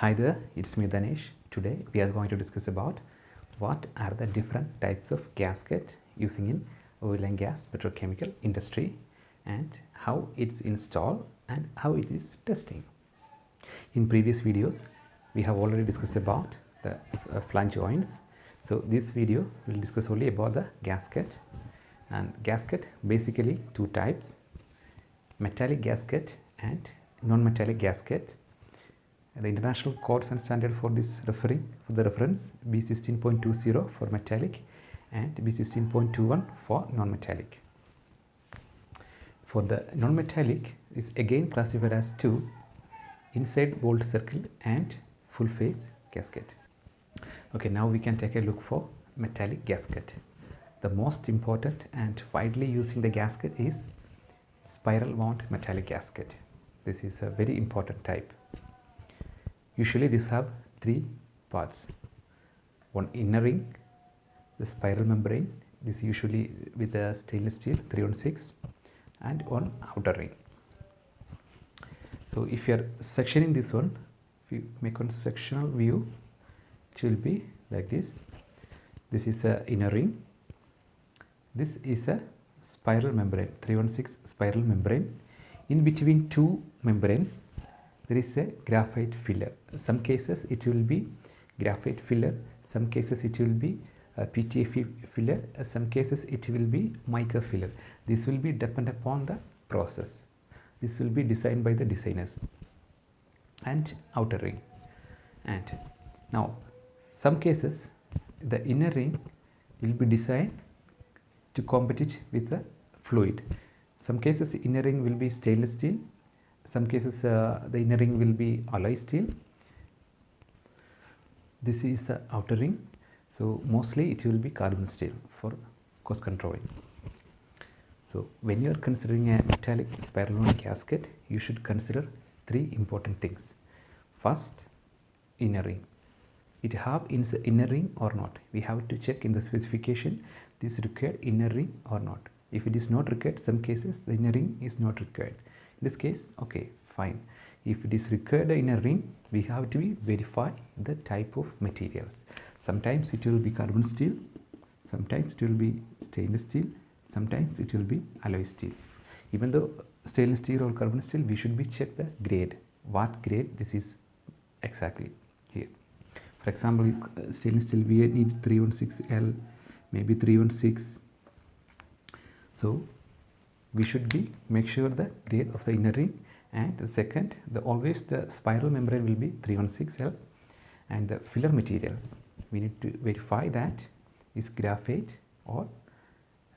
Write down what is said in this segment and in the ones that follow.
Hi there, it's me Danesh. Today we are going to discuss about what are the different types of gasket using in oil and gas petrochemical industry and how it's installed and how it is testing. In previous videos we have already discussed about the flange joints. So this video will discuss only about the gasket, and gasket basically two types: metallic gasket and non-metallic gasket. The international codes and standard for this reference B16.20 for metallic and B16.21 for non-metallic. For the non-metallic is again classified as two: inside bolt circle and full face gasket. Okay, now we can take a look for metallic gasket. The most important and widely used in the gasket is spiral wound metallic gasket. This is a very important type. Usually these have three parts: one inner ring, the spiral membrane, this usually with a stainless steel 316, and one outer ring. So if you are sectioning this one, if you make one sectional view, it will be like this. This is a inner ring, this is a spiral membrane, 316 spiral membrane. In between two membrane there is a graphite filler. Some cases it will be graphite filler, some cases it will be a PTFE filler, some cases it will be mica filler. This will be depend upon the process. This will be designed by the designers. And outer ring. And now some cases the inner ring will be designed to compete with the fluid. Some cases inner ring will be stainless steel, some cases the inner ring will be alloy steel. This is the outer ring, so mostly it will be carbon steel for cost controlling. So when you are considering a metallic spiral wound gasket, you should consider three important things. First, inner ring. It have inner ring or not. We have to check in the specification this required inner ring or not. If it is not required, some cases the inner ring is not required. In this case, okay, fine. If it is required the inner ring, we have to verify the type of materials. Sometimes it will be carbon steel, sometimes it will be stainless steel, sometimes it will be alloy steel. Even though stainless steel or carbon steel, we should be check the grade. What grade this is exactly here. For example, stainless steel we need 316L, maybe 316. So we should be make sure the grade of the inner ring, and the second, always the spiral membrane will be 316L, and the filler materials we need to verify that is graphite or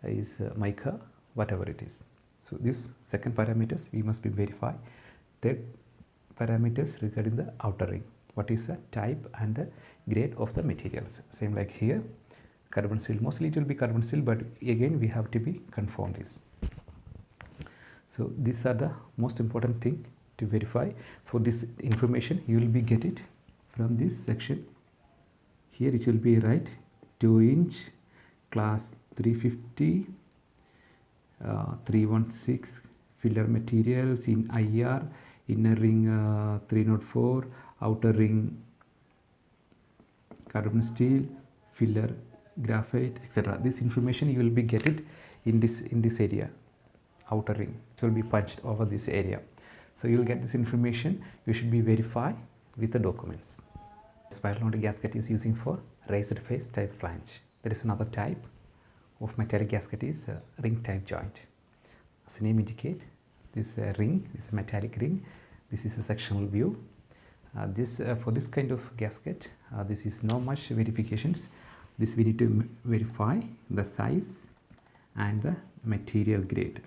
is mica, whatever it is. So this second parameters we must be verify. Third parameters regarding the outer ring, what is the type and the grade of the materials. Same like here, carbon steel, mostly it will be carbon steel, but again we have to be confirm this. So these are the most important thing to verify. For this information you will be get it from this section. Here it will be right 2-inch class 350 316 filler materials in IR, inner ring 304, outer ring carbon steel, filler graphite, etc. This information you will be get it in this area. Outer ring, it will be punched over this area. So you will get this information. You should be verify with the documents. Spiral wound gasket is using for raised face type flange. There is another type of metallic gasket is ring type joint. As the name indicate, this ring is a metallic ring. This is a sectional view. For this kind of gasket, this is not much verifications. This we need to verify the size and the material grade.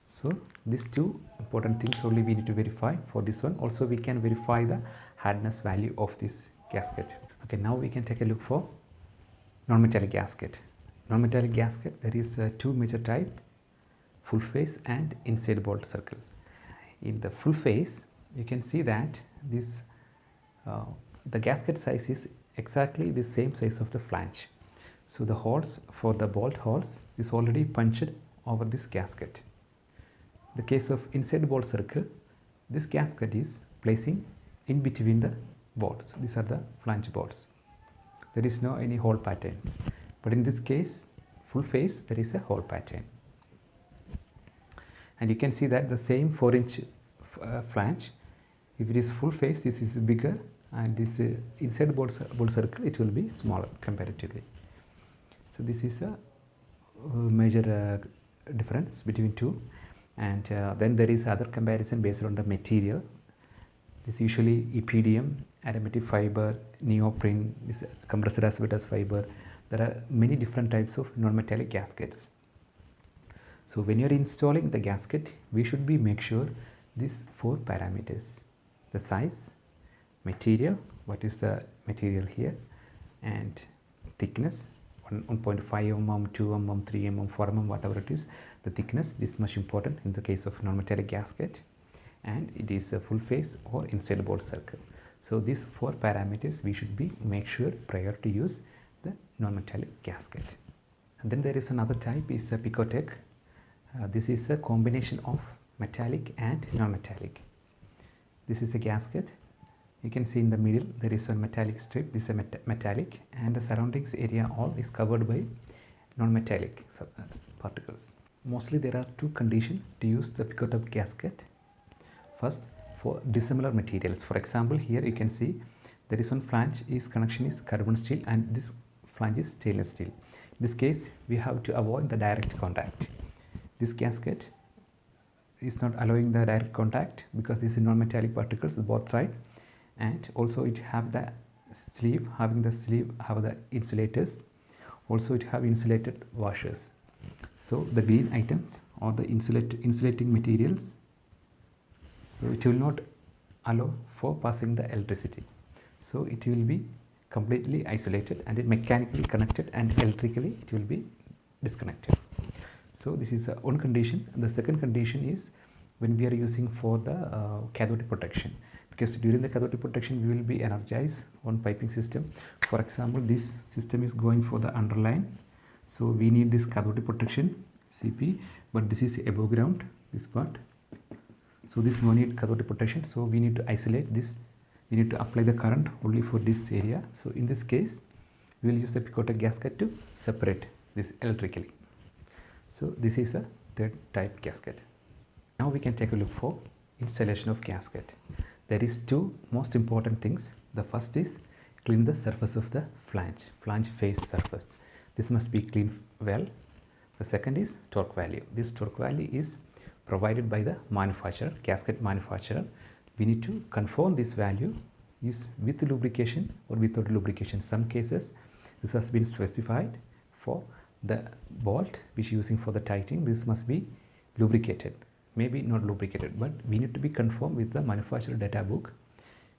So these two important things only we need to verify for this one. Also we can verify the hardness value of this gasket. Okay, now we can take a look for non-metallic gasket. Non-metallic gasket, there is two major type: full face and inside bolt circles. In the full face, you can see that this the gasket size is exactly the same size of the flange. So the holes for the bolt holes is already punched over this gasket. The case of inside bolt circle, this gasket is placing in between the bolts. These are the flange bolts. There is no any hole patterns, but in this case full face there is a hole pattern. And you can see that the same 4-inch flange, if it is full face, this is bigger, and this inside bolt circle it will be smaller comparatively. So this is a major difference between two. And then there is other comparison based on the material. This usually EPDM, aromatic fiber, neoprene, this compressed asbestos fiber. There are many different types of non-metallic gaskets. So when you are installing the gasket, we should be make sure these 4 parameters: the size, material, what is the material here, and thickness, 1.5 mm, 2 mm, 3 mm, 4 mm, whatever it is, the thickness, this is much important in the case of non-metallic gasket, and it is a full face or inside bolt circle. So these 4 parameters we should be make sure prior to use the non-metallic gasket. And then there is another type, is a Picotec. This is a combination of metallic and non-metallic. This is a gasket. You can see in the middle there is a metallic strip. This is a metallic, and the surroundings area all is covered by non-metallic particles. Mostly there are 2 conditions to use the Picotec gasket. First, for dissimilar materials. For example, here you can see there is one flange is connection is carbon steel, and this flange is stainless steel. In this case, we have to avoid the direct contact. This gasket is not allowing the direct contact because this is non-metallic particles both sides, and also it have the sleeve, have the insulators. Also it have insulated washers. So the green items or the insulating materials, so it will not allow for passing the electricity. So it will be completely isolated, and it mechanically connected, and electrically it will be disconnected. So this is one condition. And the second condition is when we are using for the cathodic protection, because during the cathodic protection we will be energized on piping system. For example, this system is going for the underline, so we need this cathodic protection CP, but this is above ground, this part, so this no need cathodic protection. So we need to isolate this, we need to apply the current only for this area. So in this case we will use the Picotec gasket to separate this electrically. So this is a third type gasket. Now we can take a look for installation of gasket. There is 2 most important things. The first is clean the surface of the flange face surface. This must be cleaned well. The second is torque value. This torque value is provided by the manufacturer, gasket manufacturer. We need to confirm this value is with lubrication or without lubrication. Some cases this has been specified for the bolt which using for the tightening. This must be lubricated, maybe not lubricated, but we need to be confirmed with the manufacturer data book.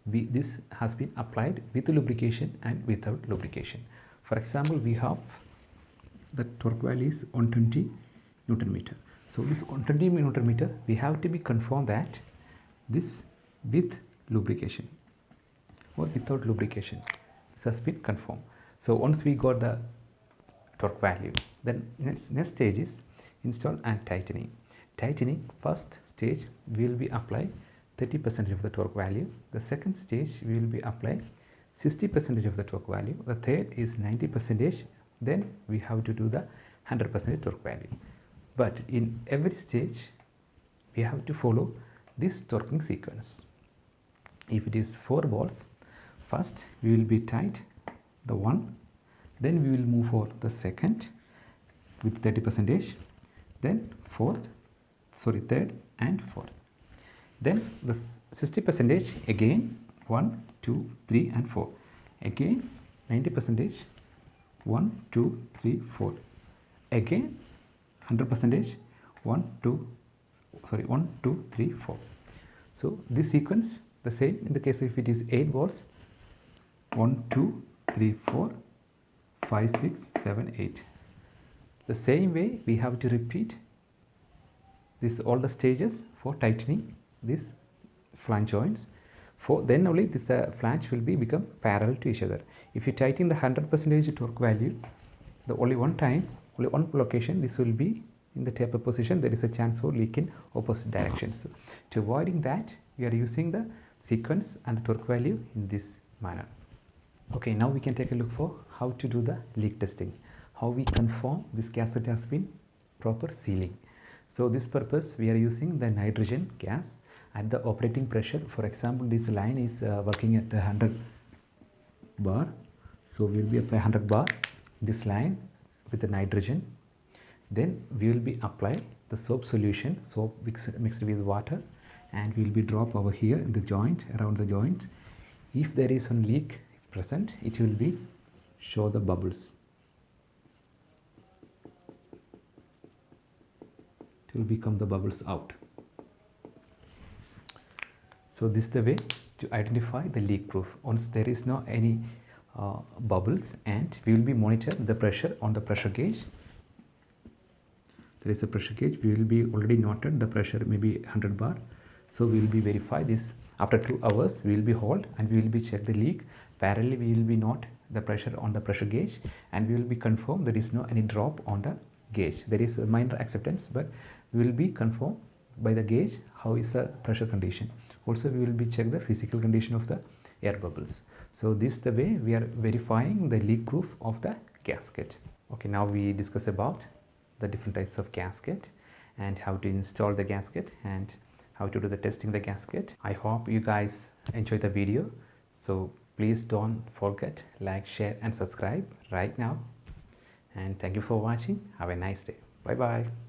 This has been applied with lubrication and without lubrication. For example, we have the torque value is 120 Newton meter. So this 120 Newton meter we have to be confirmed that this with lubrication or without lubrication, this has been confirmed. So once we got the torque value, then next stage is install and tightening. Tightening, first stage we will be apply 30% of the torque value. The second stage we will be apply 60% of the torque value. The third is 90%. Then we have to do the 100% torque value. But in every stage we have to follow this torquing sequence. If it is 4 bolts, first we will be tight the one, then we will move for the second with 30%, then third and fourth. Then the 60% again 1, 2, 3 and 4. Again 90%, 1, 2, 3, 4. Again 100%, 1, 2, 3, 4. So this sequence the same in the case if it is 8 bolts, 1, 2, 3, 4, 5, 6, 7, 8. The same way we have to repeat this all the stages for tightening these flange joints. For then only this flange will become parallel to each other. If you tighten the 100% torque value, the only one time, only one location, this will be in the taper position. There is a chance for leak in opposite directions. So to avoiding that, we are using the sequence and the torque value in this manner. Okay, now we can take a look for how to do the leak testing, how we confirm this gasket has been proper sealing. So this purpose we are using the nitrogen gas at the operating pressure. For example, this line is working at 100 bar, so we will be apply 100 bar this line with the nitrogen. Then we will be apply the soap solution, soap mixed with water, and we will be drop over here in the joint, around the joint. If there is one leak present, it will be show the bubbles. It will become the bubbles out. So this is the way to identify the leak proof. Once there is no any bubbles, and we will be monitor the pressure on the pressure gauge. There is a pressure gauge, we will be already noted the pressure maybe 100 bar. So we will be verify this after 2 hours. We will be hold and we will be check the leak. Parallelly we will be note the pressure on the pressure gauge, and we will be confirm there is no any drop on the gauge. There is a minor acceptance, but we will be confirm by the gauge how is the pressure condition. Also we will be check the physical condition of the air bubbles. So this is the way we are verifying the leak proof of the gasket. Okay, now we discuss about the different types of gasket and how to install the gasket and how to do the testing the gasket. I hope you guys enjoy the video. So please don't forget like, share and subscribe right now. And thank you for watching. Have a nice day. Bye bye.